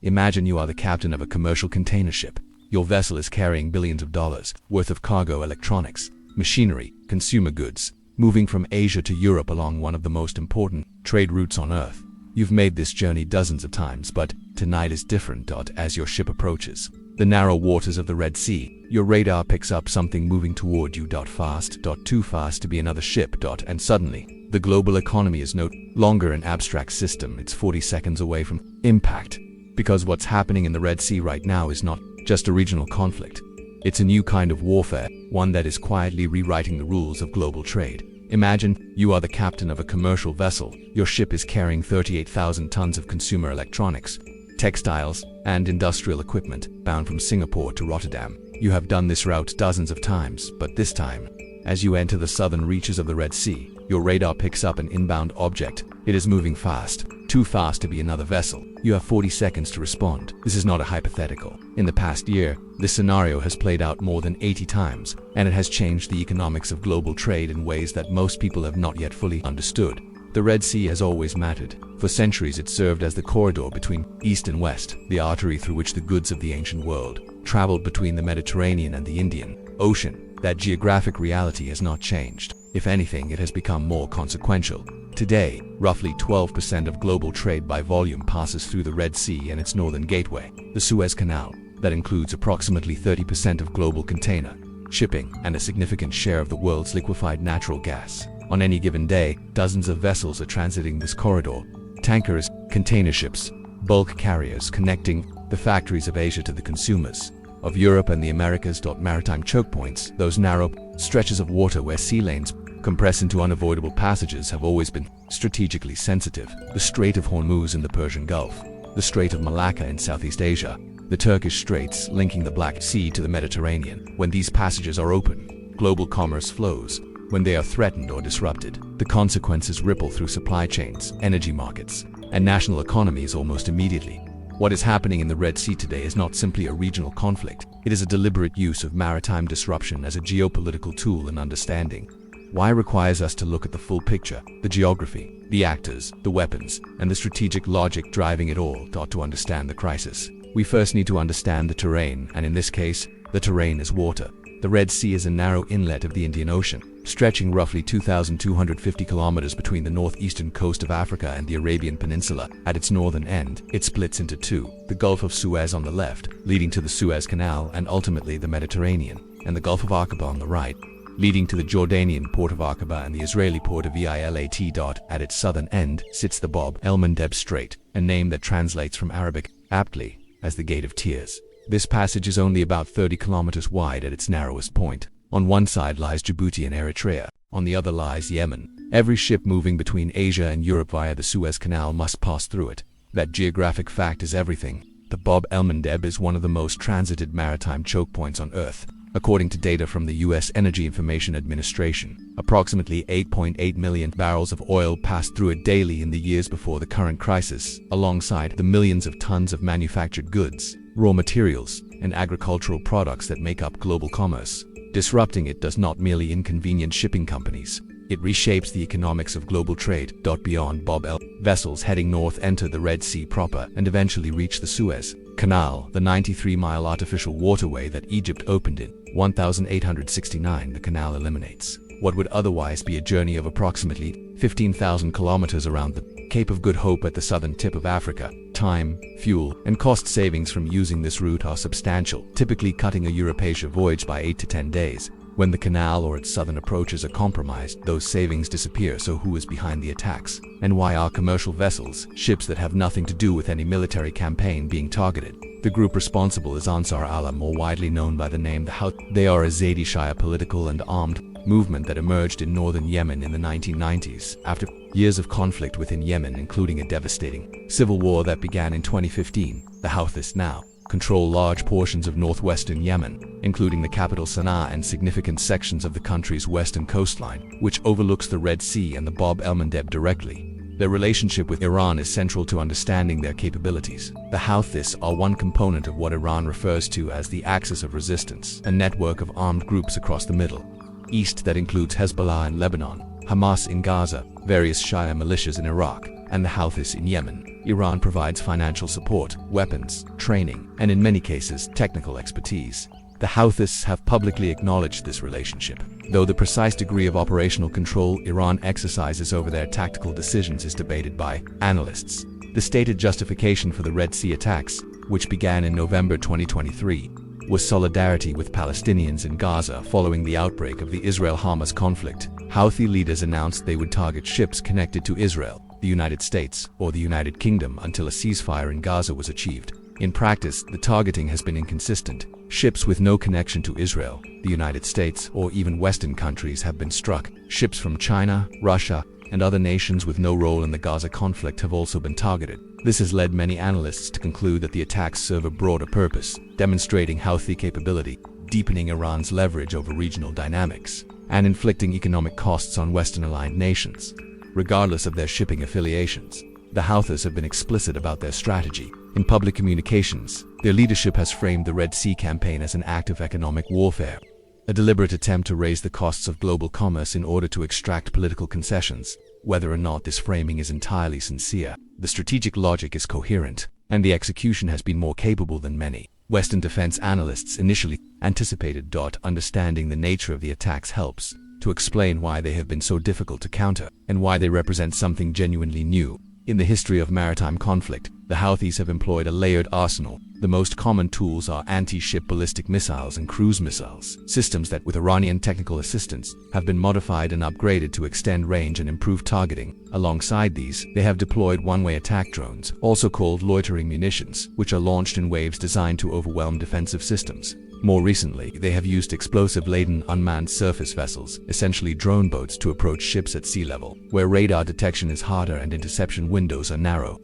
Imagine you are the captain of a commercial container ship. Your vessel is carrying billions of dollars worth of cargo, electronics, machinery, consumer goods, moving from Asia to Europe along one of the most important trade routes on Earth. You've made this journey dozens of times, but tonight is different. As your ship approaches the narrow waters of the Red Sea, your radar picks up something moving toward you. Fast, too fast to be another ship. And suddenly, the global economy is no longer an abstract system. It's 40 seconds away from impact. Because what's happening in the Red Sea right now is not just a regional conflict. It's a new kind of warfare, one that is quietly rewriting the rules of global trade. Imagine you are the captain of a commercial vessel. Your ship is carrying 38,000 tons of consumer electronics, textiles, and industrial equipment, bound from Singapore to Rotterdam. You have done this route dozens of times, but this time, as you enter the southern reaches of the Red Sea, your radar picks up an inbound object. It is moving fast, too fast to be another vessel. You have 40 seconds to respond. This is not a hypothetical. In the past year, this scenario has played out more than 80 times, and it has changed the economics of global trade in ways that most people have not yet fully understood. The Red Sea has always mattered. For centuries, it served as the corridor between East and West, the artery through which the goods of the ancient world traveled between the Mediterranean and the Indian Ocean. That geographic reality has not changed. If anything, it has become more consequential. Today, roughly 12% of global trade by volume passes through the Red Sea and its northern gateway, the Suez Canal, that includes approximately 30% of global container shipping and a significant share of the world's liquefied natural gas. On any given day, dozens of vessels are transiting this corridor: tankers, container ships, bulk carriers connecting the factories of Asia to the consumers of Europe and the Americas. Maritime choke points, those narrow stretches of water where sea lanes compress into unavoidable passages, have always been strategically sensitive. The Strait of Hormuz in the Persian Gulf, the Strait of Malacca in Southeast Asia, the Turkish Straits linking the Black Sea to the Mediterranean. When these passages are open, global commerce flows. When they are threatened or disrupted, the consequences ripple through supply chains, energy markets, and national economies almost immediately. What is happening in the Red Sea today is not simply a regional conflict. It is a deliberate use of maritime disruption as a geopolitical tool in understanding why requires us to look at the full picture, the geography, the actors, the weapons, and the strategic logic driving it all. To understand the crisis, we first need to understand the terrain, and in this case, the terrain is water. The Red Sea is a narrow inlet of the Indian Ocean, stretching roughly 2,250 kilometers between the northeastern coast of Africa and the Arabian Peninsula. At its northern end, it splits into two: the Gulf of Suez on the left, leading to the Suez Canal and ultimately the Mediterranean, and the Gulf of Aqaba on the right, leading to the Jordanian port of Aqaba and the Israeli port of Eilat. At its southern end sits the Bab el-Mandeb Strait, a name that translates from Arabic aptly as the Gate of Tears. This passage is only about 30 kilometers wide at its narrowest point. On one side lies Djibouti and Eritrea, on the other lies Yemen. Every ship moving between Asia and Europe via the Suez Canal must pass through it. That geographic fact is everything. The Bab el-Mandeb is one of the most transited maritime choke points on Earth. According to data from the U.S. Energy Information Administration, approximately 8.8 million barrels of oil passed through it daily in the years before the current crisis, alongside the millions of tons of manufactured goods, raw materials, and agricultural products that make up global commerce. Disrupting it does not merely inconvenience shipping companies. It reshapes the economics of global trade. Beyond Bab el, vessels heading north enter the Red Sea proper and eventually reach the Suez Canal, the 93-mile artificial waterway that Egypt opened in 1869. The canal eliminates what would otherwise be a journey of approximately 15,000 kilometers around the Cape of Good Hope at the southern tip of Africa. Time, fuel, and cost savings from using this route are substantial, typically cutting a Europe-Asia voyage by 8 to 10 days. When the canal or its southern approaches are compromised, those savings disappear. So who is behind the attacks? And why are commercial vessels, ships that have nothing to do with any military campaign, being targeted? The group responsible is Ansar Allah, more widely known by the name the Houthi. They are a Zaidi Shia political and armed movement that emerged in northern Yemen in the 1990s, after years of conflict within Yemen, including a devastating civil war that began in 2015. The Houthis now control large portions of northwestern Yemen, including the capital Sana'a and significant sections of the country's western coastline, which overlooks the Red Sea and the Bab el-Mandeb directly. Their relationship with Iran is central to understanding their capabilities. The Houthis are one component of what Iran refers to as the Axis of Resistance, a network of armed groups across the Middle East that includes Hezbollah in Lebanon, Hamas in Gaza, various Shia militias in Iraq, and the Houthis in Yemen. Iran provides financial support, weapons, training, and in many cases, technical expertise. The Houthis have publicly acknowledged this relationship. Though the precise degree of operational control Iran exercises over their tactical decisions is debated by analysts. The stated justification for the Red Sea attacks, which began in November 2023, was solidarity with Palestinians in Gaza following the outbreak of the Israel-Hamas conflict. Houthi leaders announced they would target ships connected to Israel, the United States, or the United Kingdom until a ceasefire in Gaza was achieved. In practice, the targeting has been inconsistent. Ships with no connection to Israel, the United States, or even Western countries have been struck. Ships from China, Russia, and other nations with no role in the Gaza conflict have also been targeted. This has led many analysts to conclude that the attacks serve a broader purpose, demonstrating Houthi capability, deepening Iran's leverage over regional dynamics, and inflicting economic costs on Western-aligned nations. Regardless of their shipping affiliations, the Houthis have been explicit about their strategy. In public communications, their leadership has framed the Red Sea campaign as an act of economic warfare, a deliberate attempt to raise the costs of global commerce in order to extract political concessions. Whether or not this framing is entirely sincere, the strategic logic is coherent, and the execution has been more capable than many Western defense analysts initially anticipated. Understanding the nature of the attacks helps to explain why they have been so difficult to counter, and why they represent something genuinely new. In the history of maritime conflict, the Houthis have employed a layered arsenal. The most common tools are anti-ship ballistic missiles and cruise missiles, systems that, with Iranian technical assistance, have been modified and upgraded to extend range and improve targeting. Alongside these, they have deployed one-way attack drones, also called loitering munitions, which are launched in waves designed to overwhelm defensive systems. More recently, they have used explosive-laden unmanned surface vessels, essentially drone boats, to approach ships at sea level, where radar detection is harder and interception windows are narrow.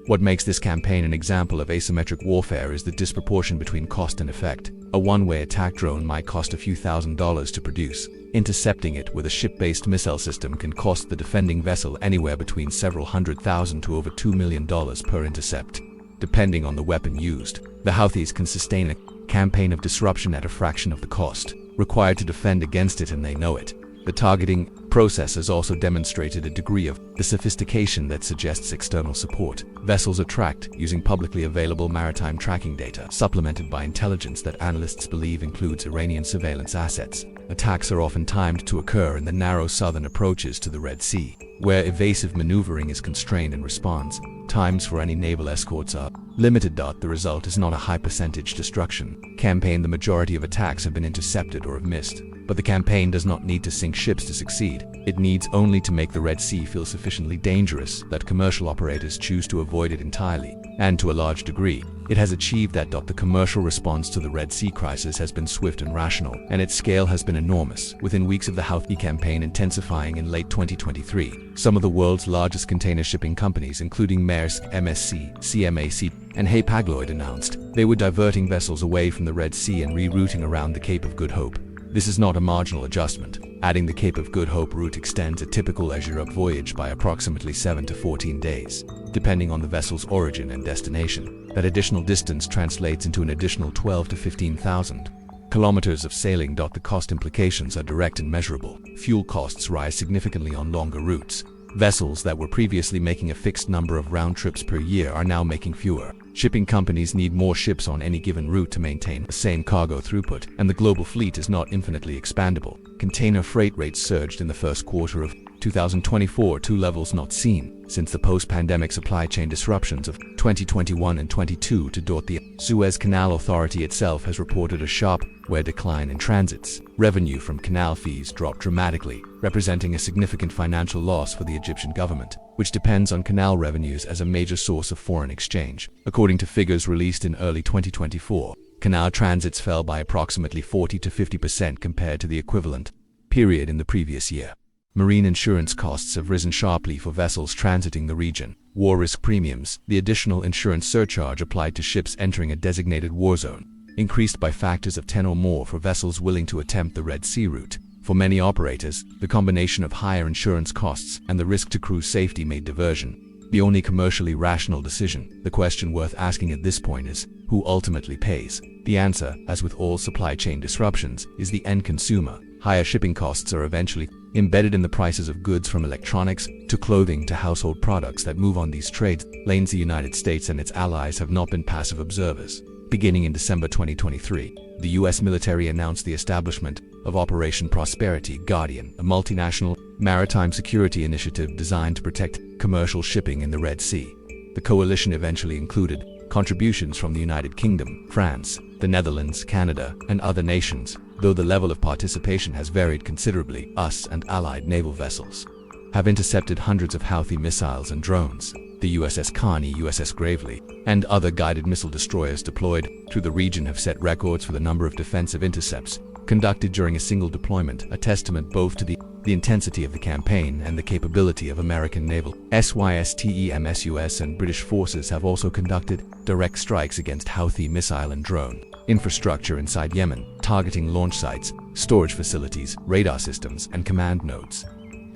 What makes this campaign an example of asymmetric warfare is the disproportion between cost and effect. A one-way attack drone might cost a few $1,000s to produce. Intercepting it with a ship-based missile system can cost the defending vessel anywhere between several $100,000 to over $2 million per intercept, depending on the weapon used. The Houthis can sustain a campaign of disruption at a fraction of the cost required to defend against it, and they know it. The targeting process has also demonstrated a degree of the sophistication that suggests external support. Vessels are tracked using publicly available maritime tracking data, supplemented by intelligence that analysts believe includes Iranian surveillance assets. Attacks are often timed to occur in the narrow southern approaches to the Red Sea, where evasive maneuvering is constrained in response. Times for any naval escorts are limited. The result is not a high percentage destruction campaign. The majority of attacks have been intercepted or have missed. But the campaign does not need to sink ships to succeed. It needs only to make the Red Sea feel sufficiently dangerous that commercial operators choose to avoid it entirely. And to a large degree, it has achieved that. The commercial response to the Red Sea crisis has been swift and rational, and its scale has been enormous. Within weeks of the Houthi campaign intensifying in late 2023, some of the world's largest container shipping companies, including Maersk, MSC, CMAC, and Hapag-Lloyd, announced they were diverting vessels away from the Red Sea and rerouting around the Cape of Good Hope. This is not a marginal adjustment. Adding the Cape of Good Hope route extends a typical leisure-up voyage by approximately 7 to 14 days, depending on the vessel's origin and destination. That additional distance translates into an additional 12 to 15,000 kilometers of sailing. The cost implications are direct and measurable. Fuel costs rise significantly on longer routes. Vessels that were previously making a fixed number of round trips per year are now making fewer. Shipping companies need more ships on any given route to maintain the same cargo throughput, and the global fleet is not infinitely expandable. Container freight rates surged in the first quarter of 2024 to levels not seen since the post-pandemic supply chain disruptions of 2021 and 22. The Suez Canal Authority itself has reported a sharp decline in transits. Revenue from canal fees dropped dramatically, representing a significant financial loss for the Egyptian government, which depends on canal revenues as a major source of foreign exchange. According to figures released in early 2024, canal transits fell by approximately 40 to 50% compared to the equivalent period in the previous year. Marine insurance costs have risen sharply for vessels transiting the region. War risk premiums, the additional insurance surcharge applied to ships entering a designated war zone, increased by factors of 10 or more for vessels willing to attempt the Red Sea route. For many operators, the combination of higher insurance costs and the risk to crew safety made diversion the only commercially rational decision. The question worth asking at this point is, who ultimately pays? The answer, as with all supply chain disruptions, is the end consumer. higher shipping costs are eventually embedded in the prices of goods from electronics to clothing to household products that move on these trade lanes. The United States and its allies have not been passive observers. Beginning in December 2023, the U.S. military announced the establishment of Operation Prosperity Guardian, a multinational maritime security initiative designed to protect commercial shipping in the Red Sea. The coalition eventually included contributions from the United Kingdom, France, the Netherlands, Canada, and other nations, though the level of participation has varied considerably. US and allied naval vessels have intercepted hundreds of Houthi missiles and drones. The USS Carney, USS Gravely, and other guided missile destroyers deployed through the region have set records for the number of defensive intercepts conducted during a single deployment, a testament both to the intensity of the campaign and the capability of American naval SYSTEMSUS and British forces have also conducted direct strikes against Houthi missile and drone infrastructure inside Yemen, targeting launch sites, storage facilities, radar systems, and command nodes.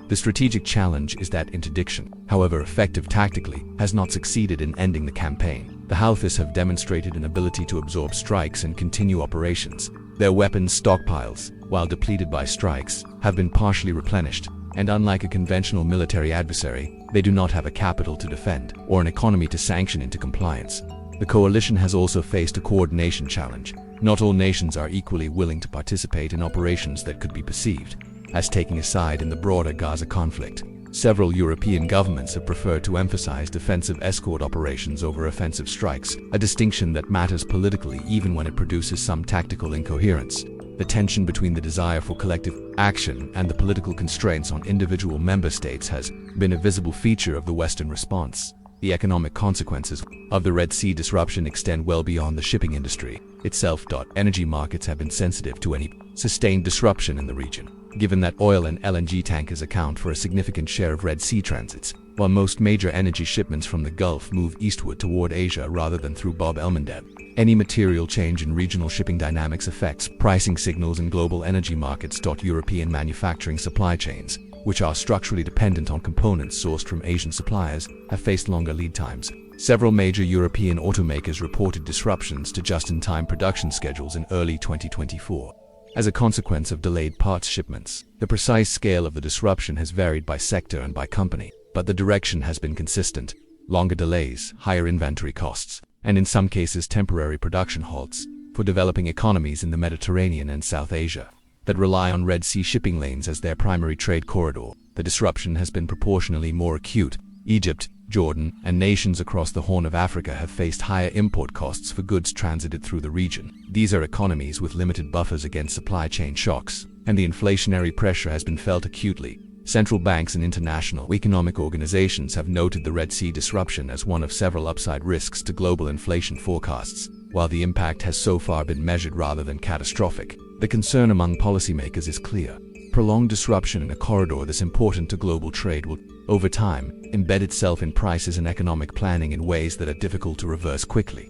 The strategic challenge is that interdiction, however effective tactically, has not succeeded in ending the campaign. The Houthis have demonstrated an ability to absorb strikes and continue operations. Their weapons stockpiles, while depleted by strikes, have been partially replenished, and unlike a conventional military adversary, they do not have a capital to defend or an economy to sanction into compliance. The coalition has also faced a coordination challenge. Not all nations are equally willing to participate in operations that could be perceived as taking a side in the broader Gaza conflict. Several European governments have preferred to emphasize defensive escort operations over offensive strikes, a distinction that matters politically even when it produces some tactical incoherence. The tension between the desire for collective action and the political constraints on individual member states has been a visible feature of the Western response. The economic consequences of the Red Sea disruption extend well beyond the shipping industry itself. Energy markets have been sensitive to any sustained disruption in the region, given that oil and LNG tankers account for a significant share of Red Sea transits, while most major energy shipments from the Gulf move eastward toward Asia rather than through Bab el-Mandeb. Any material change in regional shipping dynamics affects pricing signals in global energy markets. European manufacturing supply chains, which are structurally dependent on components sourced from Asian suppliers, have faced longer lead times. Several major European automakers reported disruptions to just-in-time production schedules in early 2024. As a consequence of delayed parts shipments, the precise scale of the disruption has varied by sector and by company, but the direction has been consistent: longer delays, higher inventory costs, and in some cases temporary production halts for developing economies in the Mediterranean and South Asia that rely on Red Sea shipping lanes as their primary trade corridor. The disruption has been proportionally more acute. Egypt, Jordan, and nations across the Horn of Africa have faced higher import costs for goods transited through the region. These are economies with limited buffers against supply chain shocks, and the inflationary pressure has been felt acutely. Central banks and international economic organizations have noted the Red Sea disruption as one of several upside risks to global inflation forecasts. While the impact has so far been measured rather than catastrophic, the concern among policymakers is clear. Prolonged disruption in a corridor this important to global trade will, over time, embed itself in prices and economic planning in ways that are difficult to reverse quickly.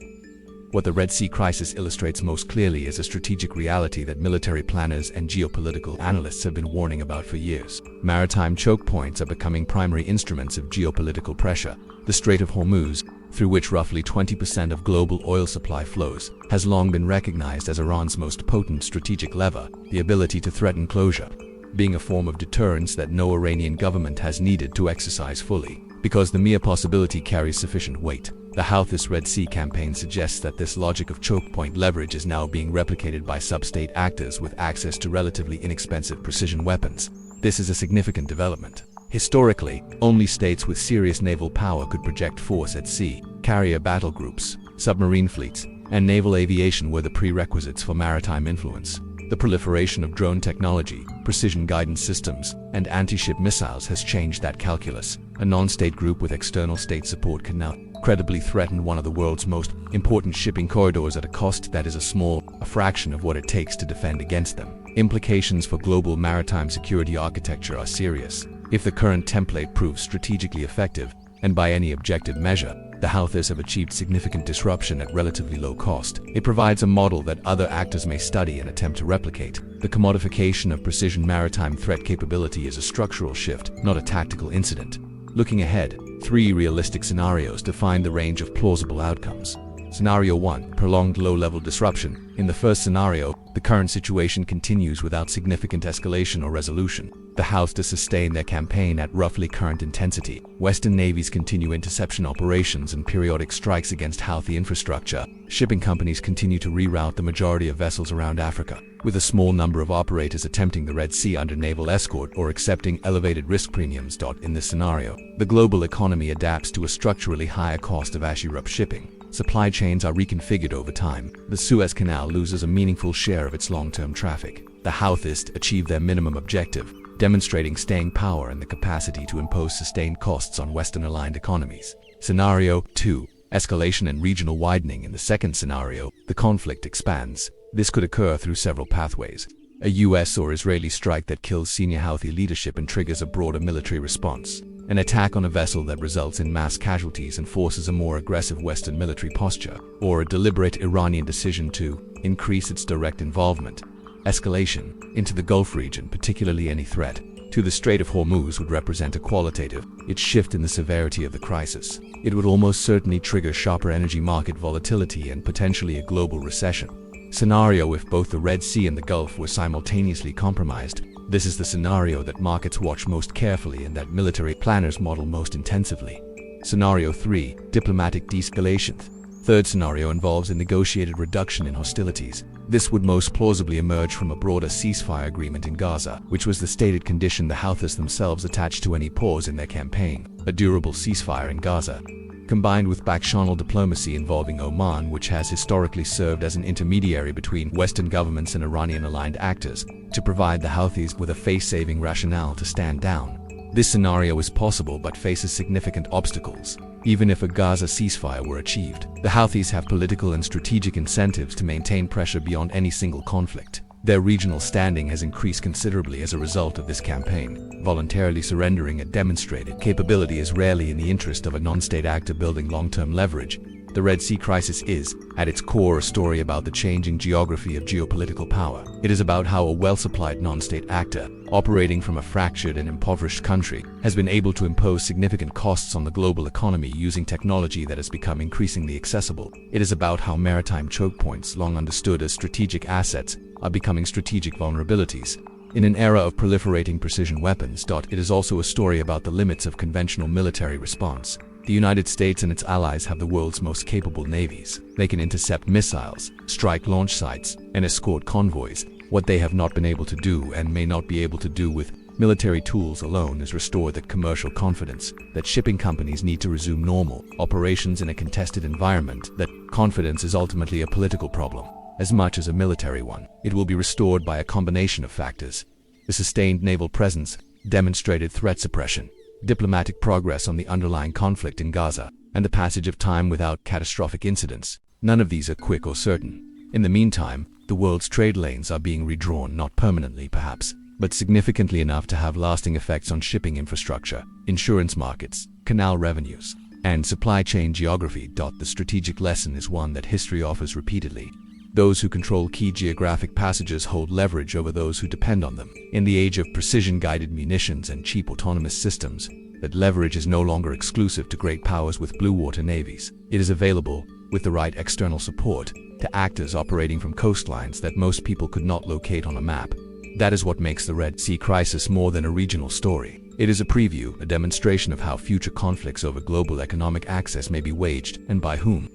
What the Red Sea crisis illustrates most clearly is a strategic reality that military planners and geopolitical analysts have been warning about for years. Maritime choke points are becoming primary instruments of geopolitical pressure. The Strait of Hormuz, through which roughly 20% of global oil supply flows, has long been recognized as Iran's most potent strategic lever, the ability to threaten closure being a form of deterrence that no Iranian government has needed to exercise fully, because the mere possibility carries sufficient weight. The Houthis Red Sea campaign suggests that this logic of choke point leverage is now being replicated by sub-state actors with access to relatively inexpensive precision weapons. This is a significant development. Historically, only states with serious naval power could project force at sea. Carrier battle groups, submarine fleets, and naval aviation were the prerequisites for maritime influence. The proliferation of drone technology, precision guidance systems, and anti-ship missiles has changed that calculus. A non-state group with external state support can now credibly threaten one of the world's most important shipping corridors at a cost that is a fraction of what it takes to defend against them. Implications for global maritime security architecture are serious. If the current template proves strategically effective, and by any objective measure, the Houthis have achieved significant disruption at relatively low cost, it provides a model that other actors may study and attempt to replicate. The commodification of precision maritime threat capability is a structural shift, not a tactical incident. Looking ahead, 3 realistic scenarios define the range of plausible outcomes. Scenario 1. Prolonged low-level disruption. In the first scenario, the current situation continues without significant escalation or resolution. The Houthis sustain their campaign at roughly current intensity. Western navies continue interception operations and periodic strikes against Houthi infrastructure. Shipping companies continue to reroute the majority of vessels around Africa, with a small number of operators attempting the Red Sea under naval escort or accepting elevated risk premiums. In this scenario, the global economy adapts to a structurally higher cost of Europe shipping. Supply chains are reconfigured over time. The Suez Canal loses a meaningful share of its long-term traffic. The Houthis achieve their minimum objective, demonstrating staying power and the capacity to impose sustained costs on Western-aligned economies. Scenario 2. Escalation and regional widening. In the second scenario, the conflict expands. This could occur through several pathways. A US or Israeli strike that kills senior Houthi leadership and triggers a broader military response. An attack on a vessel that results in mass casualties and forces a more aggressive Western military posture, or a deliberate Iranian decision to increase its direct involvement. Escalation into the Gulf region, particularly any threat to the Strait of Hormuz, would represent a qualitative shift in the severity of the crisis. It would almost certainly trigger sharper energy market volatility and potentially a global recession. Scenario: if both the Red Sea and the Gulf were simultaneously compromised. This is the scenario that markets watch most carefully and that military planners model most intensively. Scenario 3. Diplomatic de-escalation. Third scenario involves a negotiated reduction in hostilities. This would most plausibly emerge from a broader ceasefire agreement in Gaza, which was the stated condition the Houthis themselves attached to any pause in their campaign. A durable ceasefire in Gaza, combined with back-channel diplomacy involving Oman, which has historically served as an intermediary between Western governments and Iranian-aligned actors, to provide the Houthis with a face-saving rationale to stand down. This scenario is possible but faces significant obstacles. Even if a Gaza ceasefire were achieved, the Houthis have political and strategic incentives to maintain pressure beyond any single conflict. Their regional standing has increased considerably as a result of this campaign. Voluntarily surrendering a demonstrated capability is rarely in the interest of a non-state actor building long-term leverage. The Red Sea crisis is, at its core, a story about the changing geography of geopolitical power. It is about how a well-supplied non-state actor, operating from a fractured and impoverished country, has been able to impose significant costs on the global economy using technology that has become increasingly accessible. It is about how maritime choke points, long understood as strategic assets, are becoming strategic vulnerabilities. In an era of proliferating precision weapons. It is also a story about the limits of conventional military response. The United States and its allies have the world's most capable navies. They can intercept missiles, strike launch sites, and escort convoys. What they have not been able to do and may not be able to do with military tools alone is restore that commercial confidence that shipping companies need to resume normal operations in a contested environment. That confidence is ultimately a political problem as much as a military one. It will be restored by a combination of factors: the sustained naval presence, demonstrated threat suppression, diplomatic progress on the underlying conflict in Gaza, and the passage of time without catastrophic incidents. None of these are quick or certain. In the meantime, the world's trade lanes are being redrawn, not permanently perhaps, but significantly enough to have lasting effects on shipping infrastructure, insurance markets, canal revenues, and supply chain geography. The strategic lesson is one that history offers repeatedly. Those who control key geographic passages hold leverage over those who depend on them. In the age of precision-guided munitions and cheap autonomous systems, that leverage is no longer exclusive to great powers with blue water navies. It is available, with the right external support, to actors operating from coastlines that most people could not locate on a map. That is what makes the Red Sea crisis more than a regional story. It is a preview, a demonstration of how future conflicts over global economic access may be waged, and by whom.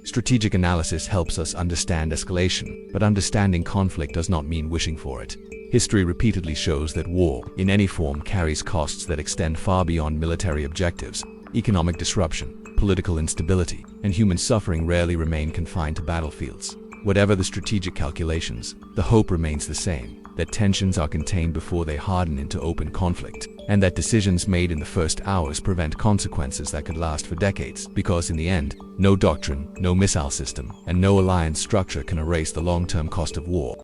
Strategic analysis helps us understand escalation, but understanding conflict does not mean wishing for it. History repeatedly shows that war, in any form, carries costs that extend far beyond military objectives. Economic disruption, political instability, and human suffering rarely remain confined to battlefields. Whatever the strategic calculations, the hope remains the same: that tensions are contained before they harden into open conflict, and that decisions made in the first hours prevent consequences that could last for decades. Because in the end, no doctrine, no missile system, and no alliance structure can erase the long-term cost of war.